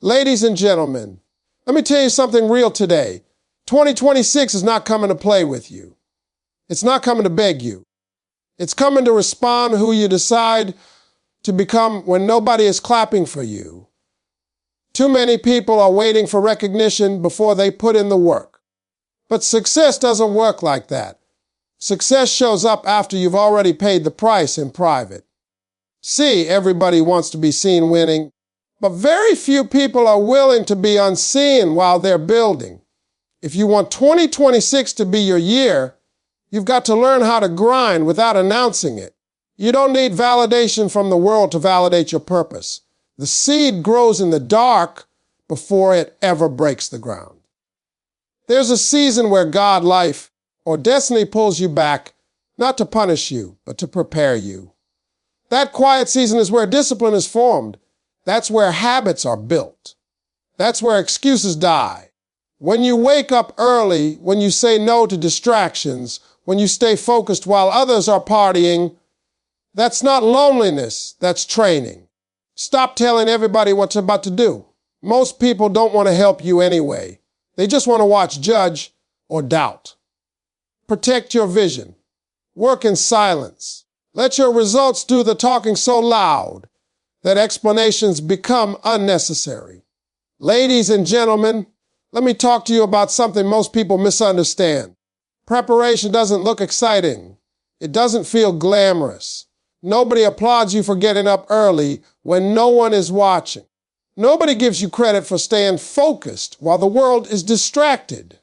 Ladies and gentlemen, let me tell you something real today. 2026 is not coming to play with you. It's not coming to beg you. It's coming to respond who you decide to become when nobody is clapping for you. Too many people are waiting for recognition before they put in the work. But success doesn't work like that. Success shows up after you've already paid the price in private. See, everybody wants to be seen winning, but very few people are willing to be unseen while they're building. If you want 2026 to be your year, you've got to learn how to grind without announcing it. You don't need validation from the world to validate your purpose. The seed grows in the dark before it ever breaks the ground. There's a season where God, life, or destiny pulls you back, not to punish you, but to prepare you. That quiet season is where discipline is formed. That's where habits are built. That's where excuses die. When you wake up early, when you say no to distractions, when you stay focused while others are partying, that's not loneliness, that's training. Stop telling everybody what you're about to do. Most people don't want to help you anyway. They just want to watch, judge, or doubt. Protect your vision. Work in silence. Let your results do the talking so loud that explanations become unnecessary. Ladies and gentlemen, let me talk to you about something most people misunderstand. Preparation doesn't look exciting. It doesn't feel glamorous. Nobody applauds you for getting up early when no one is watching. Nobody gives you credit for staying focused while the world is distracted.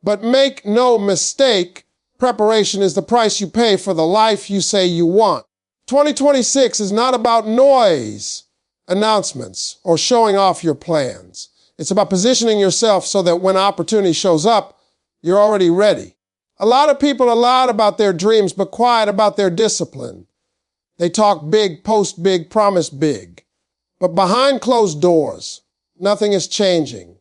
But make no mistake, preparation is the price you pay for the life you say you want. 2026 is not about noise, announcements, or showing off your plans. It's about positioning yourself so that when opportunity shows up, you're already ready. A lot of people are loud about their dreams, but quiet about their discipline. They talk big, post big, promise big. But behind closed doors, nothing is changing.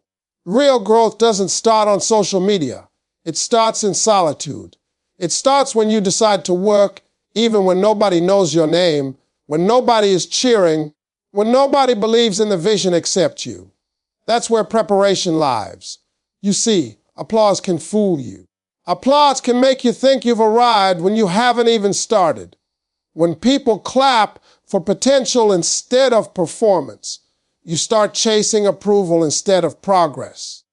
Real growth doesn't start on social media. It starts in solitude. It starts when you decide to work even when nobody knows your name, when nobody is cheering, when nobody believes in the vision except you. That's where preparation lies. You see, applause can fool you. Applause can make you think you've arrived when you haven't even started. When people clap for potential instead of performance, you start chasing approval instead of progress.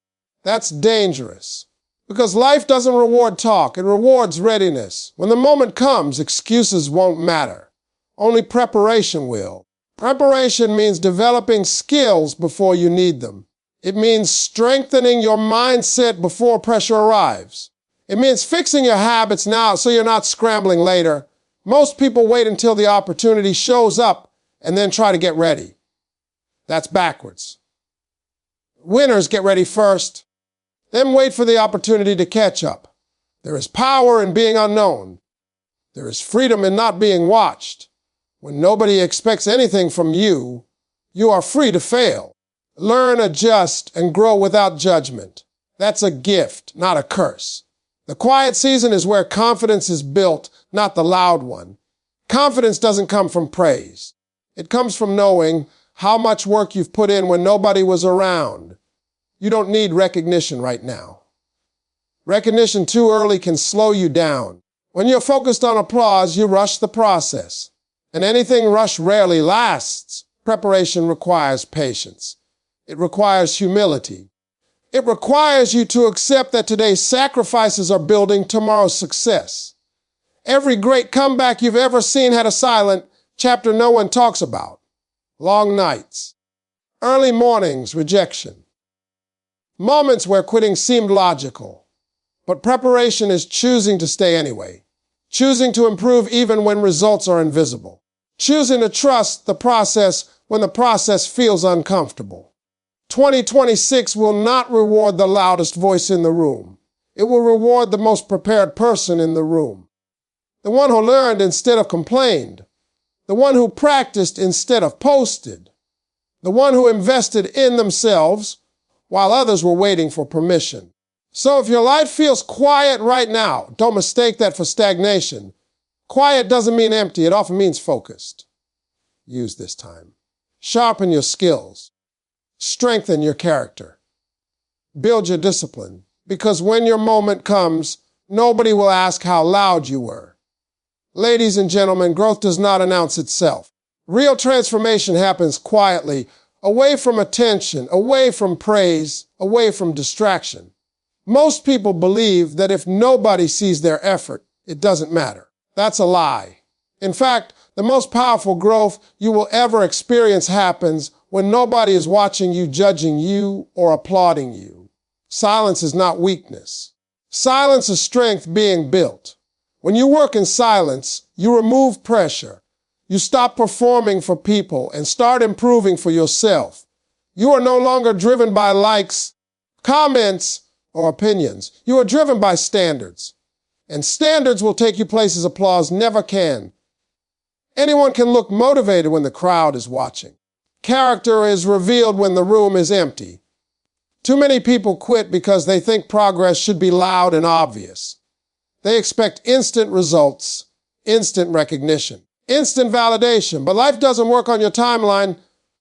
That's dangerous. Because life doesn't reward talk, it rewards readiness. When the moment comes, excuses won't matter. Only preparation will. Preparation means developing skills before you need them. It means strengthening your mindset before pressure arrives. It means fixing your habits now so you're not scrambling later. Most people wait until the opportunity shows up and then try to get ready. That's backwards. Winners get ready first, then wait for the opportunity to catch up. There is power in being unknown. There is freedom in not being watched. When nobody expects anything from you, you are free to fail. Learn, adjust, and grow without judgment. That's a gift, not a curse. The quiet season is where confidence is built, not the loud one. Confidence doesn't come from praise. It comes from knowing how much work you've put in when nobody was around. You don't need recognition right now. Recognition too early can slow you down. When you're focused on applause, you rush the process. And anything rushed rarely lasts. Preparation requires patience. It requires humility. It requires you to accept that today's sacrifices are building tomorrow's success. Every great comeback you've ever seen had a silent chapter no one talks about. Long nights. Early mornings, rejection. Moments where quitting seemed logical. But preparation is choosing to stay anyway. Choosing to improve even when results are invisible. Choosing to trust the process when the process feels uncomfortable. 2026 will not reward the loudest voice in the room. It will reward the most prepared person in the room. The one who learned instead of complained. The one who practiced instead of posted. The one who invested in themselves while others were waiting for permission. So if your life feels quiet right now, don't mistake that for stagnation. Quiet doesn't mean empty, it often means focused. Use this time. Sharpen your skills. Strengthen your character. Build your discipline, because when your moment comes, nobody will ask how loud you were. Ladies and gentlemen, growth does not announce itself. Real transformation happens quietly, away from attention, away from praise, away from distraction. Most people believe that if nobody sees their effort, it doesn't matter. That's a lie. In fact, the most powerful growth you will ever experience happens when nobody is watching you, judging you, or applauding you. Silence is not weakness. Silence is strength being built. When you work in silence, you remove pressure. You stop performing for people and start improving for yourself. You are no longer driven by likes, comments, or opinions. You are driven by standards. And standards will take you places applause never can. Anyone can look motivated when the crowd is watching. Character is revealed when the room is empty. Too many people quit because they think progress should be loud and obvious. They expect instant results, instant recognition, instant validation. But life doesn't work on your timeline.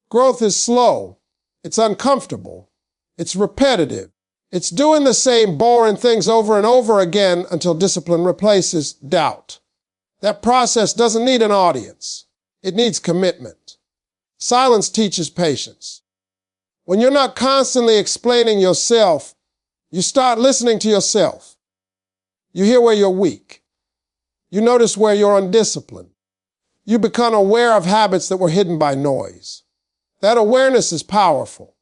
Growth is slow. It's uncomfortable. It's repetitive. It's doing the same boring things over and over again until discipline replaces doubt. That process doesn't need an audience. It needs commitment. Silence teaches patience. When you're not constantly explaining yourself, you start listening to yourself. You hear where you're weak. You notice where you're undisciplined. You become aware of habits that were hidden by noise. That awareness is powerful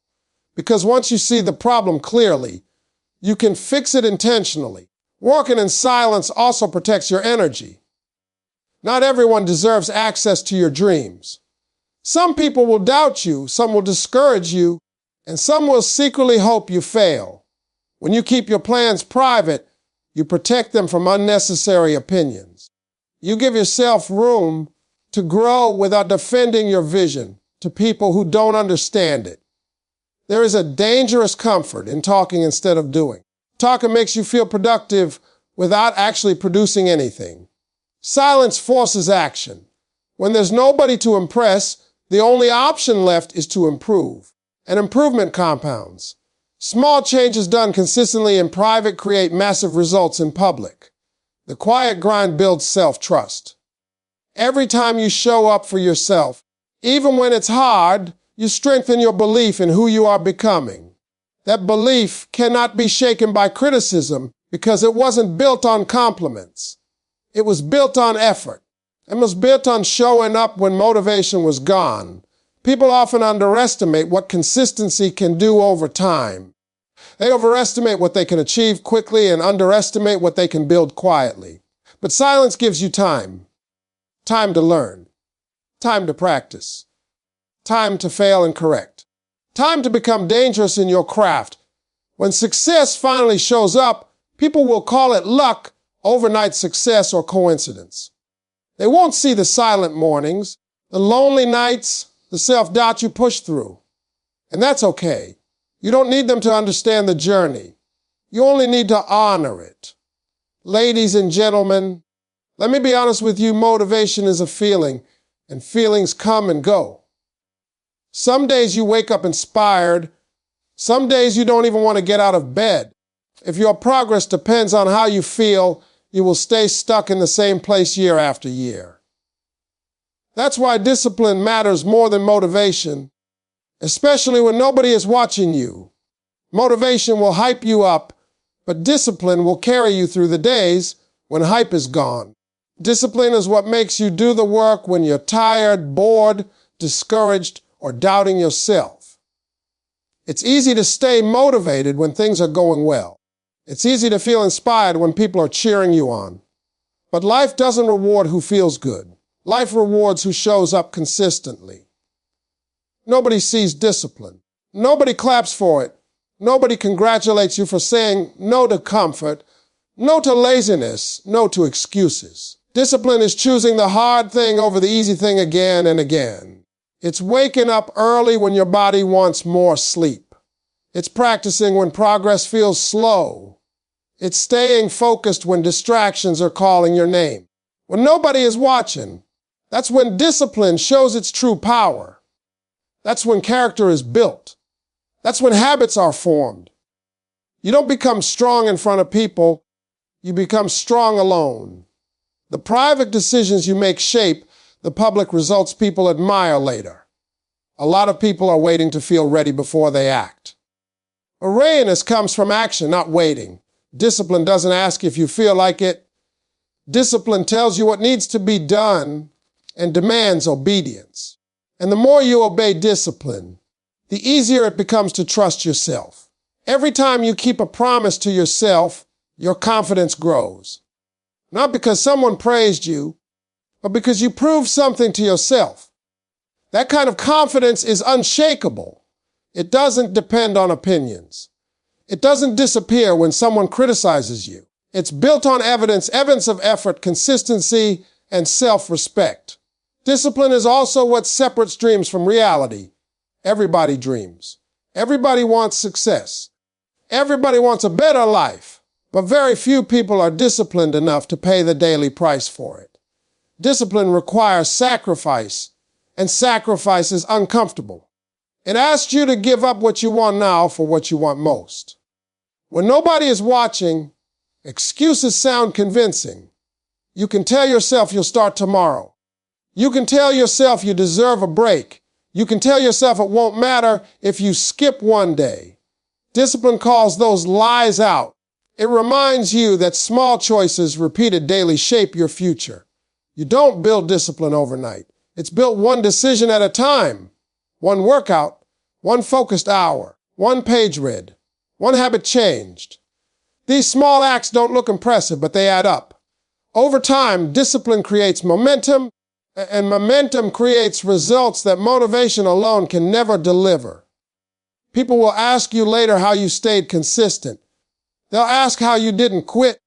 because once you see the problem clearly, you can fix it intentionally. Working in silence also protects your energy. Not everyone deserves access to your dreams. Some people will doubt you, some will discourage you, and some will secretly hope you fail. When you keep your plans private, you protect them from unnecessary opinions. You give yourself room to grow without defending your vision to people who don't understand it. There is a dangerous comfort in talking instead of doing. Talking makes you feel productive without actually producing anything. Silence forces action. When there's nobody to impress, the only option left is to improve. And improvement compounds. Small changes done consistently in private create massive results in public. The quiet grind builds self-trust. Every time you show up for yourself, even when it's hard, you strengthen your belief in who you are becoming. That belief cannot be shaken by criticism because it wasn't built on compliments. It was built on effort. It was built on showing up when motivation was gone. People often underestimate what consistency can do over time. They overestimate what they can achieve quickly and underestimate what they can build quietly. But silence gives you time. Time to learn. Time to practice. Time to fail and correct. Time to become dangerous in your craft. When success finally shows up, people will call it luck, overnight success, or coincidence. They won't see the silent mornings, the lonely nights, the self-doubt you push through. And that's okay. You don't need them to understand the journey. You only need to honor it. Ladies and gentlemen, let me be honest with you, motivation is a feeling, and feelings come and go. Some days you wake up inspired. Some days you don't even want to get out of bed. If your progress depends on how you feel, you will stay stuck in the same place year after year. That's why discipline matters more than motivation, especially when nobody is watching you. Motivation will hype you up, but discipline will carry you through the days when hype is gone. Discipline is what makes you do the work when you're tired, bored, discouraged, or doubting yourself. It's easy to stay motivated when things are going well. It's easy to feel inspired when people are cheering you on. But life doesn't reward who feels good. Life rewards who shows up consistently. Nobody sees discipline. Nobody claps for it. Nobody congratulates you for saying no to comfort, no to laziness, no to excuses. Discipline is choosing the hard thing over the easy thing again and again. It's waking up early when your body wants more sleep. It's practicing when progress feels slow. It's staying focused when distractions are calling your name. When nobody is watching, that's when discipline shows its true power. That's when character is built. That's when habits are formed. You don't become strong in front of people, you become strong alone. The private decisions you make shape the public results people admire later. A lot of people are waiting to feel ready before they act. A readiness comes from action, not waiting. Discipline doesn't ask if you feel like it. Discipline tells you what needs to be done and demands obedience. And the more you obey discipline, the easier it becomes to trust yourself. Every time you keep a promise to yourself, your confidence grows. Not because someone praised you, but because you proved something to yourself. That kind of confidence is unshakable. It doesn't depend on opinions. It doesn't disappear when someone criticizes you. It's built on evidence of effort, consistency, and self-respect. Discipline is also what separates dreams from reality. Everybody dreams. Everybody wants success. Everybody wants a better life. But very few people are disciplined enough to pay the daily price for it. Discipline requires sacrifice, and sacrifice is uncomfortable. It asks you to give up what you want now for what you want most. When nobody is watching, excuses sound convincing. You can tell yourself you'll start tomorrow. You can tell yourself you deserve a break. You can tell yourself it won't matter if you skip one day. Discipline calls those lies out. It reminds you that small choices repeated daily shape your future. You don't build discipline overnight. It's built one decision at a time. One workout, one focused hour, one page read, one habit changed. These small acts don't look impressive, but they add up. Over time, discipline creates momentum, and momentum creates results that motivation alone can never deliver. People will ask you later how you stayed consistent. They'll ask how you didn't quit.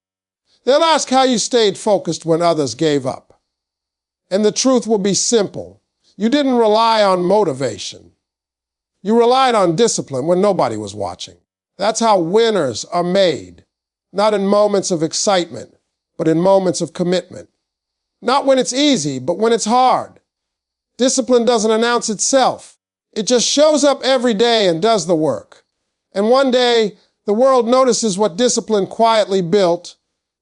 They'll ask how you stayed focused when others gave up. And the truth will be simple. You didn't rely on motivation. You relied on discipline when nobody was watching. That's how winners are made. Not in moments of excitement, but in moments of commitment. Not when it's easy, but when it's hard. Discipline doesn't announce itself. It just shows up every day and does the work. And one day, the world notices what discipline quietly built.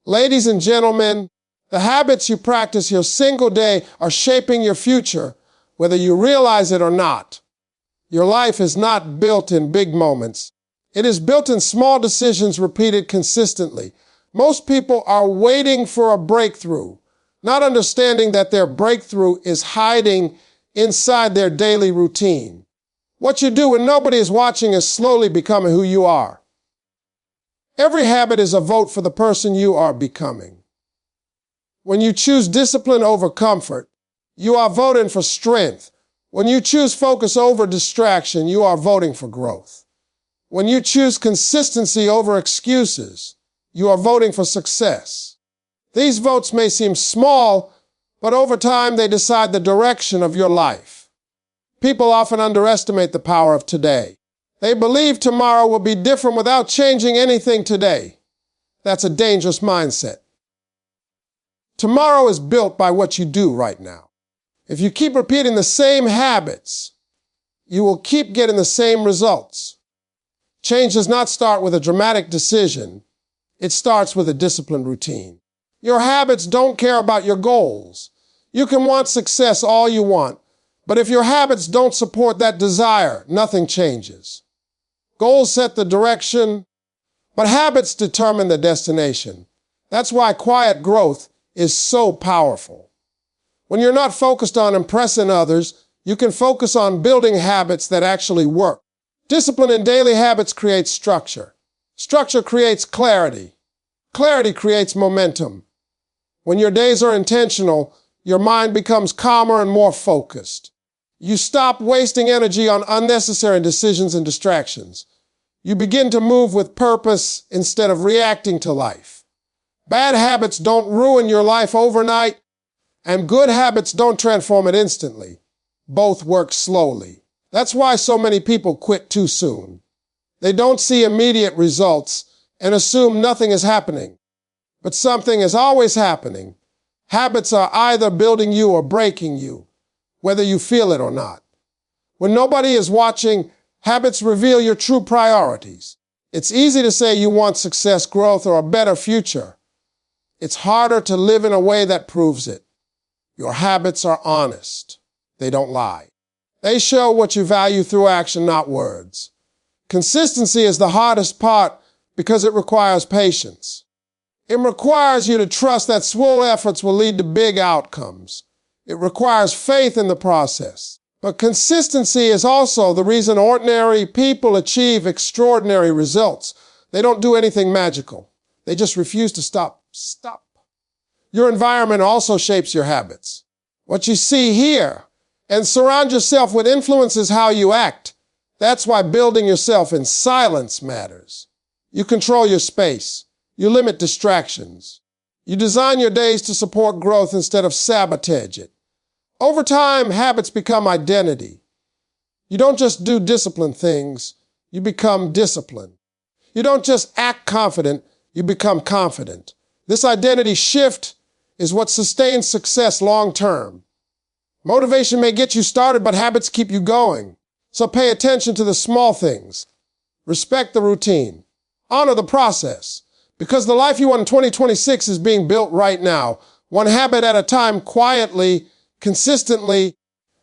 Ladies and gentlemen, the habits you practice your single day are shaping your future, whether you realize it or not. Your life is not built in big moments. It is built in small decisions repeated consistently. Most people are waiting for a breakthrough, not understanding that their breakthrough is hiding inside their daily routine. What you do when nobody is watching is slowly becoming who you are. Every habit is a vote for the person you are becoming. When you choose discipline over comfort, you are voting for strength. When you choose focus over distraction, you are voting for growth. When you choose consistency over excuses, you are voting for success. These votes may seem small, but over time they decide the direction of your life. People often underestimate the power of today. They believe tomorrow will be different without changing anything today. That's a dangerous mindset. Tomorrow is built by what you do right now. If you keep repeating the same habits, you will keep getting the same results. Change does not start with a dramatic decision. It starts with a disciplined routine. Your habits don't care about your goals. You can want success all you want, but if your habits don't support that desire, nothing changes. Goals set the direction, but habits determine the destination. That's why quiet growth is so powerful. When you're not focused on impressing others, you can focus on building habits that actually work. Discipline in daily habits creates structure. Structure creates clarity. Clarity creates momentum. When your days are intentional, your mind becomes calmer and more focused. You stop wasting energy on unnecessary decisions and distractions. You begin to move with purpose instead of reacting to life. Bad habits don't ruin your life overnight, and good habits don't transform it instantly. Both work slowly. That's why so many people quit too soon. They don't see immediate results and assume nothing is happening. But something is always happening. Habits are either building you or breaking you, whether you feel it or not. When nobody is watching, Habits reveal your true priorities. It's easy to say you want success, growth, or a better future. It's harder to live in a way that proves it. Your habits are honest. They don't lie. They show what you value through action, not words. Consistency is the hardest part because it requires patience. It requires you to trust that small efforts will lead to big outcomes. It requires faith in the process. But consistency is also the reason ordinary people achieve extraordinary results. They don't do anything magical. They just refuse to stop. Your environment also shapes your habits. What you see, hear, and surround yourself with influences how you act. That's why building yourself in silence matters. You control your space. You limit distractions. You design your days to support growth instead of sabotage it. Over time, habits become identity. You don't just do disciplined things, you become disciplined. You don't just act confident, you become confident. This identity shift is what sustains success long term. Motivation may get you started, but habits keep you going. So pay attention to the small things. Respect the routine. Honor the process. Because the life you want in 2026 is being built right now, one habit at a time, quietly, consistently,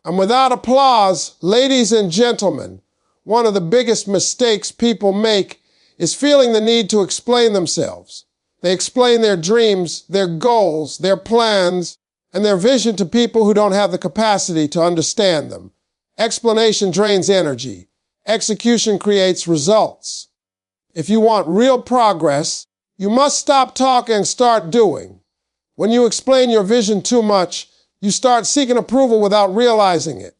and without applause. Ladies and gentlemen, one of the biggest mistakes people make is feeling the need to explain themselves. They explain their dreams, their goals, their plans, and their vision to people who don't have the capacity to understand them. Explanation drains energy. Execution creates results. If you want real progress, you must stop talking and start doing. When you explain your vision too much, you start seeking approval without realizing it.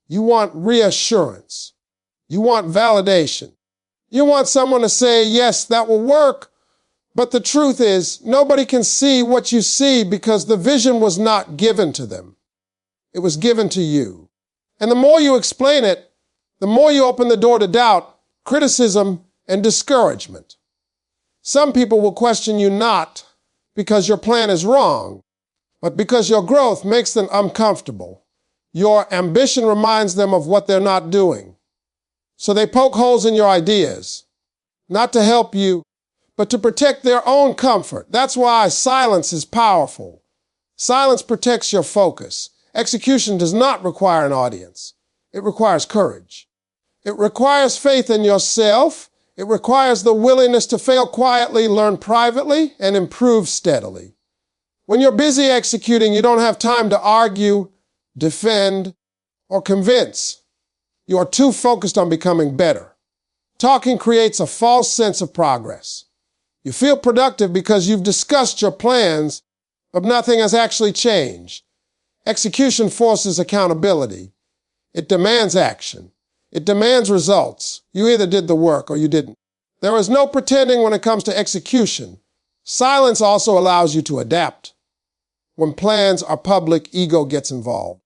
You want reassurance. You want validation. You want someone to say, yes, that will work. But the truth is, nobody can see what you see because the vision was not given to them. It was given to you. And the more you explain it, the more you open the door to doubt, criticism, and discouragement. Some people will question you not because your plan is wrong, but because your growth makes them uncomfortable. Your ambition reminds them of what they're not doing. So they poke holes in your ideas, not to help you, but to protect their own comfort. That's why silence is powerful. Silence protects your focus. Execution does not require an audience. It requires courage. It requires faith in yourself. It requires the willingness to fail quietly, learn privately, and improve steadily. When you're busy executing, you don't have time to argue, defend, or convince. You are too focused on becoming better. Talking creates a false sense of progress. You feel productive because you've discussed your plans, but nothing has actually changed. Execution forces accountability. It demands action. It demands results. You either did the work or you didn't. There is no pretending when it comes to execution. Silence also allows you to adapt. When plans are public, ego gets involved.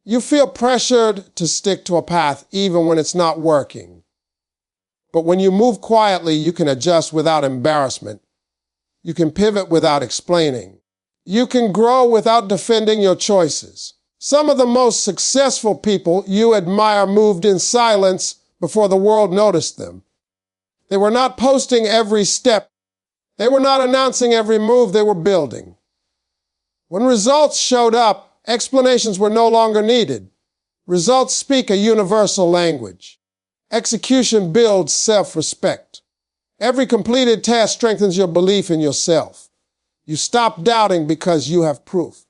You feel pressured to stick to a path even when it's not working. But when you move quietly, you can adjust without embarrassment. You can pivot without explaining. You can grow without defending your choices. Some of the most successful people you admire moved in silence before the world noticed them. They were not posting every step. They were not announcing every move they were building. When results showed up, explanations were no longer needed. Results speak a universal language. Execution builds self-respect. Every completed task strengthens your belief in yourself. You stop doubting because you have proof.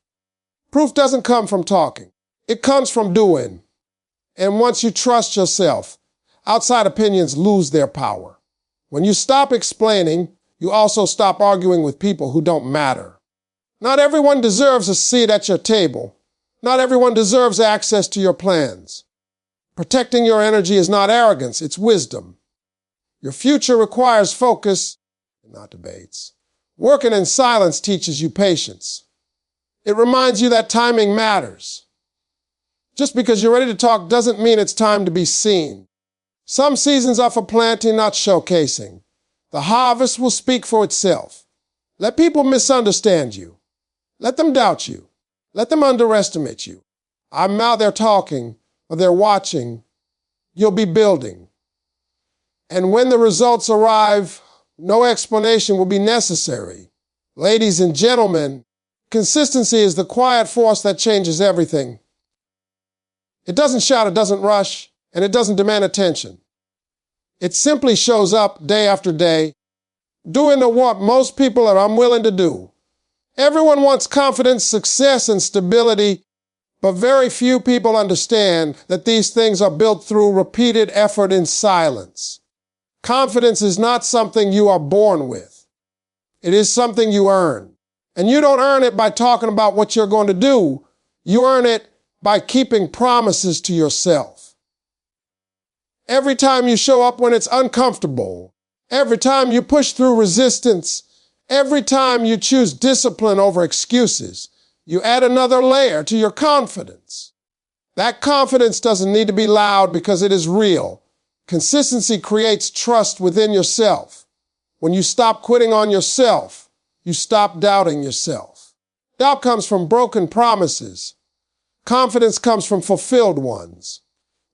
Proof doesn't come from talking. It comes from doing. And once you trust yourself, outside opinions lose their power. When you stop explaining, you also stop arguing with people who don't matter. Not everyone deserves a seat at your table. Not everyone deserves access to your plans. Protecting your energy is not arrogance, it's wisdom. Your future requires focus, not debates. Working in silence teaches you patience. It reminds you that timing matters. Just because you're ready to talk doesn't mean it's time to be seen. Some seasons are for planting, not showcasing. The harvest will speak for itself. Let people misunderstand you. Let them doubt you. Let them underestimate you. I'm out there talking, or they're watching. You'll be building. And when the results arrive, no explanation will be necessary. Ladies and gentlemen, consistency is the quiet force that changes everything. It doesn't shout, it doesn't rush, and it doesn't demand attention. It simply shows up day after day, doing what most people are unwilling to do. Everyone wants confidence, success, and stability, but very few people understand that these things are built through repeated effort in silence. Confidence is not something you are born with. It is something you earn. And you don't earn it by talking about what you're going to do. You earn it by keeping promises to yourself. Every time you show up when it's uncomfortable, every time you push through resistance, every time you choose discipline over excuses, you add another layer to your confidence. That confidence doesn't need to be loud because it is real. Consistency creates trust within yourself. When you stop quitting on yourself, you stop doubting yourself. Doubt comes from broken promises. Confidence comes from fulfilled ones.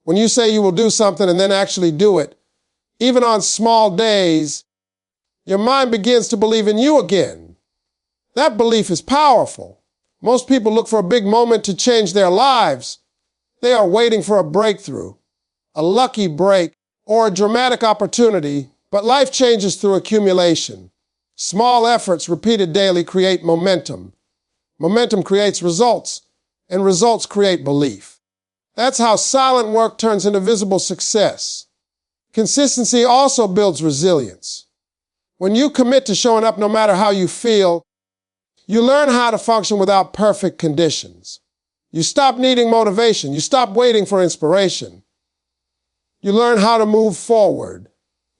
When you say you will do something and then actually do it, even on small days, your mind begins to believe in you again. That belief is powerful. Most people look for a big moment to change their lives. They are waiting for a breakthrough, a lucky break, or a dramatic opportunity, but life changes through accumulation. Small efforts repeated daily create momentum. Momentum creates results, and results create belief. That's how silent work turns into visible success. Consistency also builds resilience. When you commit to showing up no matter how you feel, you learn how to function without perfect conditions. You stop needing motivation. You stop waiting for inspiration. You learn how to move forward,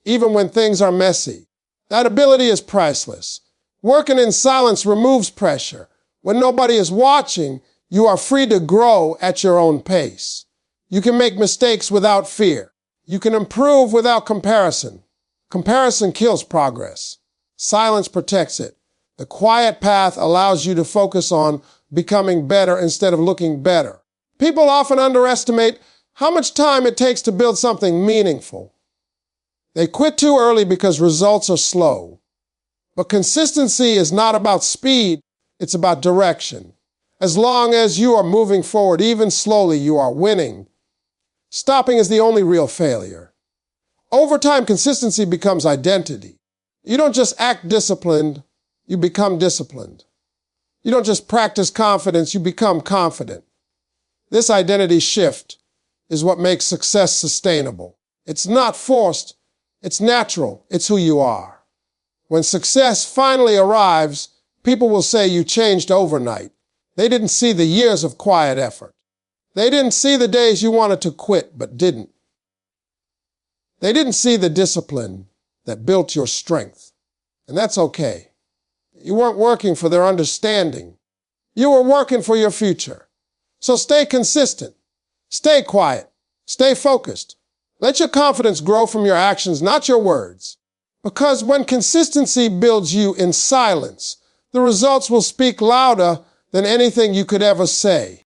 even when things are messy. That ability is priceless. Working in silence removes pressure. When nobody is watching, you are free to grow at your own pace. You can make mistakes without fear. You can improve without comparison. Comparison kills progress. Silence protects it. The quiet path allows you to focus on becoming better instead of looking better. People often underestimate how much time it takes to build something meaningful. They quit too early because results are slow. But consistency is not about speed, it's about direction. As long as you are moving forward, even slowly, you are winning. Stopping is the only real failure. Over time, consistency becomes identity. You don't just act disciplined, you become disciplined. You don't just practice confidence, you become confident. This identity shift is what makes success sustainable. It's not forced, it's natural, it's who you are. When success finally arrives, people will say you changed overnight. They didn't see the years of quiet effort. They didn't see the days you wanted to quit but didn't. They didn't see the discipline that built your strength. And that's okay. You weren't working for their understanding. You were working for your future. So stay consistent. Stay quiet. Stay focused. Let your confidence grow from your actions, not your words. Because when consistency builds you in silence, the results will speak louder than anything you could ever say.